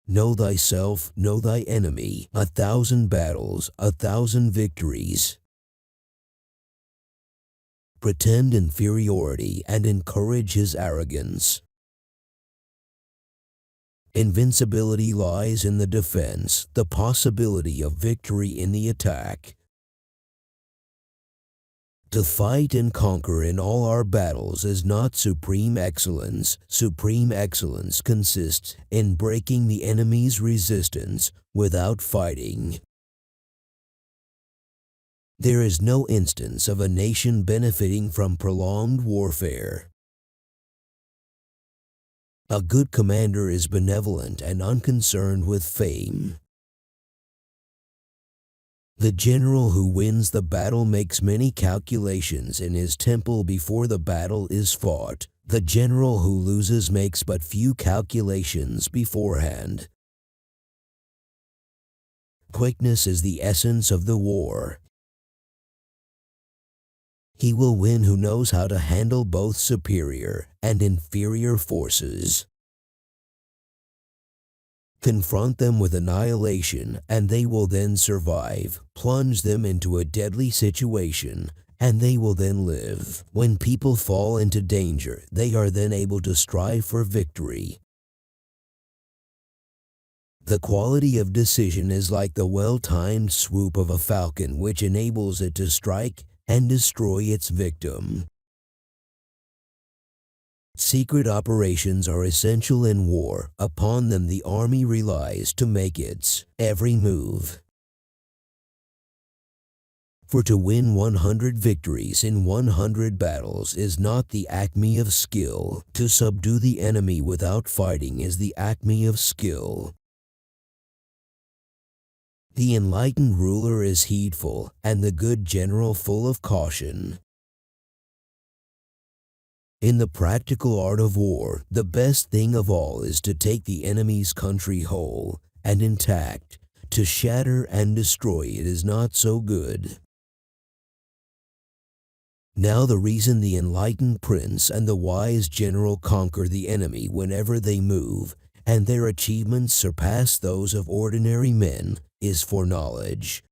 Know thyself, know thy enemy, 1,000 battles, 1,000 victories. Pretend inferiority and encourage his arrogance. Invincibility lies in the defense, the possibility of victory in the attack. To fight and conquer in all our battles is not supreme excellence. Supreme excellence consists in breaking the enemy's resistance without fighting. There is no instance of a nation benefiting from prolonged warfare. A good commander is benevolent and unconcerned with fame. The general who wins the battle makes many calculations in his temple before the battle is fought. The general who loses makes but few calculations beforehand. Quickness is the essence of the war. He will win who knows how to handle both superior and inferior forces. Confront them with annihilation, and they will then survive. Plunge them into a deadly situation, and they will then live. When people fall into danger, they are then able to strive for victory. The quality of decision is like the well-timed swoop of a falcon, which enables it to strike and destroy its victim. Secret operations are essential in war. Upon them the army relies to make its every move. For to win 100 victories in 100 battles is not the acme of skill. To subdue the enemy without fighting is the acme of skill. The enlightened ruler is heedful, and the good general full of caution. In the practical art of war, the best thing of all is to take the enemy's country whole and intact. To shatter and destroy it is not so good. Now the reason the enlightened prince and the wise general conquer the enemy whenever they move, and their achievements surpass those of ordinary men, is for knowledge.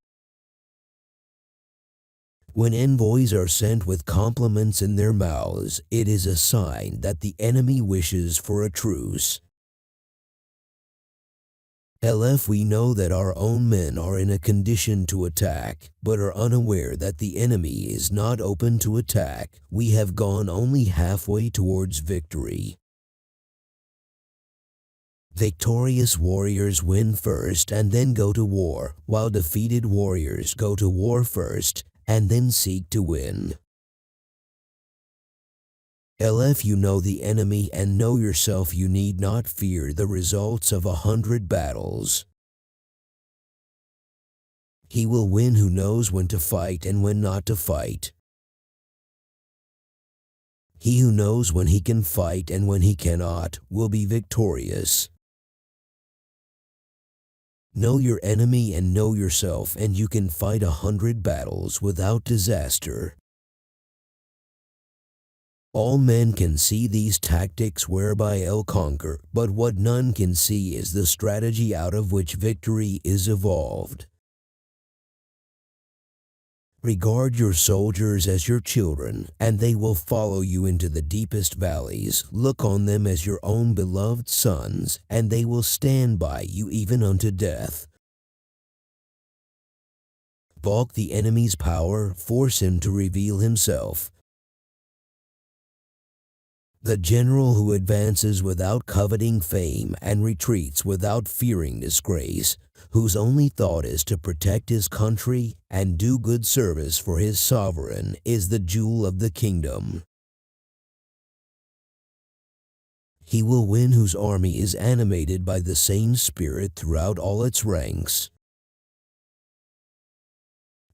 When envoys are sent with compliments in their mouths, it is a sign that the enemy wishes for a truce. If we know that our own men are in a condition to attack, but are unaware that the enemy is not open to attack, we have gone only halfway towards victory. Victorious warriors win first and then go to war, while defeated warriors go to war first and then seek to win. If you know the enemy and know yourself, you need not fear the results of 100 battles. He will win who knows when to fight and when not to fight. He who knows when he can fight and when he cannot will be victorious. Know your enemy and know yourself, and you can fight 100 battles without disaster. All men can see these tactics whereby they'll conquer, but what none can see is the strategy out of which victory is evolved. Regard your soldiers as your children, and they will follow you into the deepest valleys. Look on them as your own beloved sons, and they will stand by you even unto death. Balk the enemy's power, force him to reveal himself. The general who advances without coveting fame and retreats without fearing disgrace, whose only thought is to protect his country and do good service for his sovereign, is the jewel of the kingdom. He will win whose army is animated by the same spirit throughout all its ranks.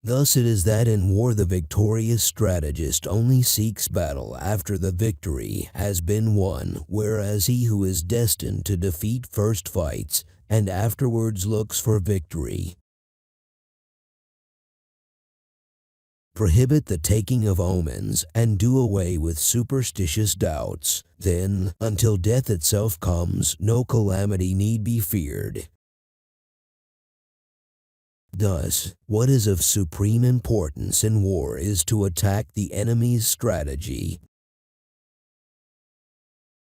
Thus it is that in war the victorious strategist only seeks battle after the victory has been won, whereas he who is destined to defeat first fights and afterwards looks for victory. Prohibit the taking of omens and do away with superstitious doubts. Then, until death itself comes, no calamity need be feared. Thus, what is of supreme importance in war is to attack the enemy's strategy.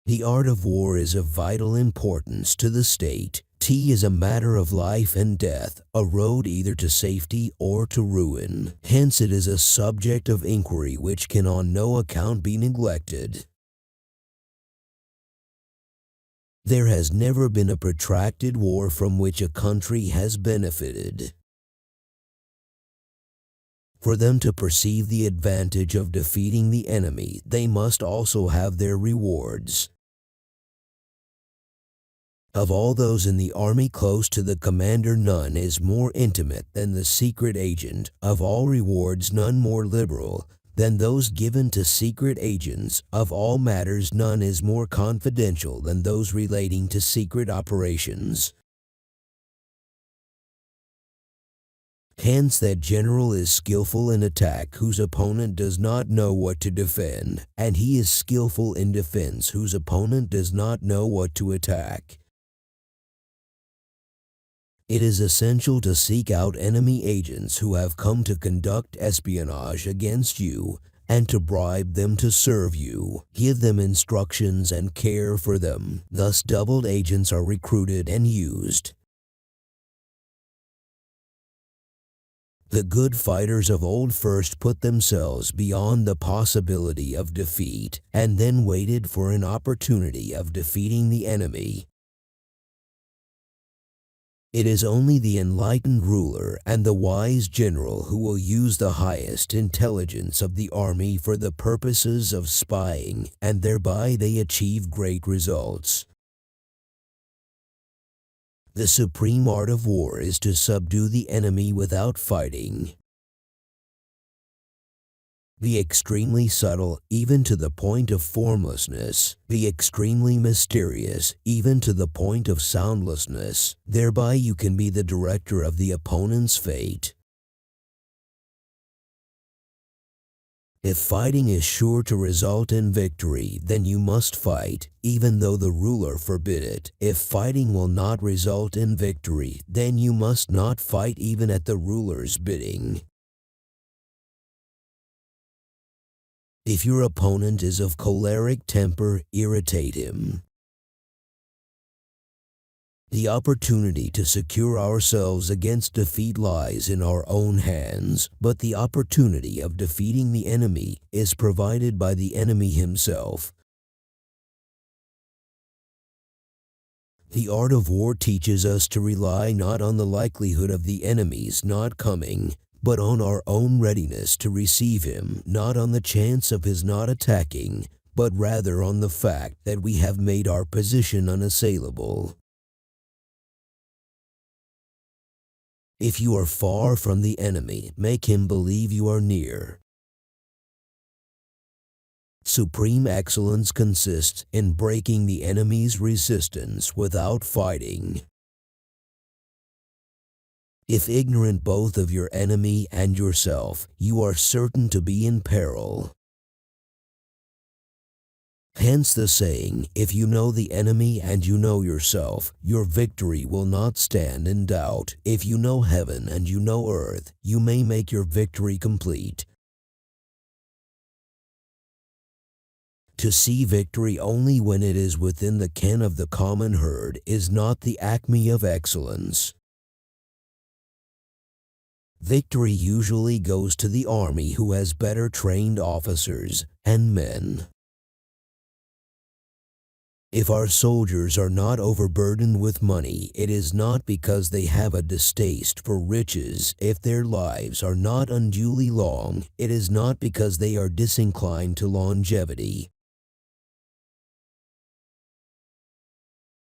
The art of war is of vital importance to the state. Tea is a matter of life and death, a road either to safety or to ruin. Hence it is a subject of inquiry which can on no account be neglected. There has never been a protracted war from which a country has benefited. For them to perceive the advantage of defeating the enemy, they must also have their rewards. Of all those in the army close to the commander, none is more intimate than the secret agent. Of all rewards, none more liberal than those given to secret agents. Of all matters, none is more confidential than those relating to secret operations. Hence that general is skillful in attack whose opponent does not know what to defend, and he is skillful in defense whose opponent does not know what to attack. It is essential to seek out enemy agents who have come to conduct espionage against you and to bribe them to serve you. Give them instructions and care for them. Thus doubled agents are recruited and used. The good fighters of old first put themselves beyond the possibility of defeat and then waited for an opportunity of defeating the enemy. It is only the enlightened ruler and the wise general who will use the highest intelligence of the army for the purposes of spying, and thereby they achieve great results. The supreme art of war is to subdue the enemy without fighting. The extremely subtle, even to the point of formlessness, the extremely mysterious, even to the point of soundlessness. Thereby you can be the director of the opponent's fate. If fighting is sure to result in victory, then you must fight, even though the ruler forbid it. If fighting will not result in victory, then you must not fight even at the ruler's bidding. If your opponent is of choleric temper, irritate him. The opportunity to secure ourselves against defeat lies in our own hands, but the opportunity of defeating the enemy is provided by the enemy himself. The art of war teaches us to rely not on the likelihood of the enemy's not coming, but on our own readiness to receive him, not on the chance of his not attacking, but rather on the fact that we have made our position unassailable. If you are far from the enemy, make him believe you are near. Supreme excellence consists in breaking the enemy's resistance without fighting. If ignorant both of your enemy and yourself, you are certain to be in peril. Hence the saying, if you know the enemy and you know yourself, your victory will not stand in doubt. If you know heaven and you know earth, you may make your victory complete. To see victory only when it is within the ken of the common herd is not the acme of excellence. Victory usually goes to the army who has better trained officers and men. If our soldiers are not overburdened with money, it is not because they have a distaste for riches. If their lives are not unduly long, it is not because they are disinclined to longevity.